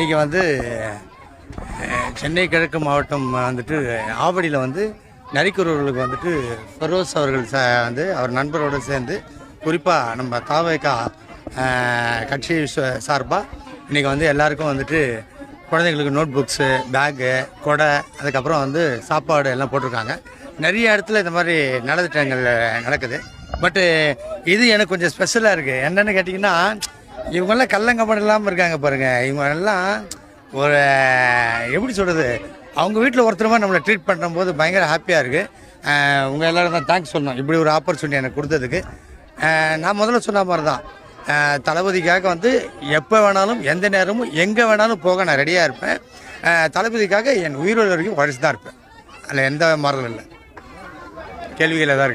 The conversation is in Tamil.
இன்றைக்கி வந்து சென்னை கிழக்கு மாவட்டம் வந்துட்டு ஆவடியில் வந்து நரிக்குறவர்களுக்கு வந்துட்டு ஃபெரோஸ் அவர்கள் வந்து அவர் நண்பரோடு சேர்ந்து குறிப்பாக நம்ம தாவேகா கட்சி சார்பாக இன்றைக்கி வந்து எல்லாருக்கும் வந்துட்டு குழந்தைங்களுக்கு நோட் புக்ஸு, பேக்கு, கொடை, அதுக்கப்புறம் வந்து சாப்பாடு எல்லாம் போட்டிருக்காங்க. நிறைய இடத்துல இந்த மாதிரி நலத்திட்டங்கள் நடக்குது. பட்டு இது எனக்கு கொஞ்சம் ஸ்பெஷலாக இருக்குது. என்னென்னு கேட்டிங்கன்னா, இவங்கெல்லாம் கள்ளங்கப்படம் இல்லாமல் இருக்காங்க பாருங்கள். இவங்கெல்லாம் ஒரு எப்படி சொல்கிறது, அவங்க வீட்டில் ஒருத்தரமாக நம்மளை ட்ரீட் பண்ணும்போது பயங்கர ஹாப்பியாக இருக்குது. உங்கள் எல்லோரும் தான் தேங்க்ஸ் சொல்லணும், இப்படி ஒரு ஆப்பர்ச்சுனிட்டி எனக்கு கொடுத்ததுக்கு. நான் முதல்ல சொன்ன மாதிரி தான், தளபதிக்காக வந்து எப்போ வேணாலும் எந்த நேரமும் எங்கே வேணாலும் போக நான் ரெடியாக இருப்பேன். தளபதிக்காக என் உயிரோடு வரைக்கும் உழைச்சி தான் இருப்பேன். அதில் எந்த மாறலும் இல்லை. கேள்விகள் எதாவது இருக்கா?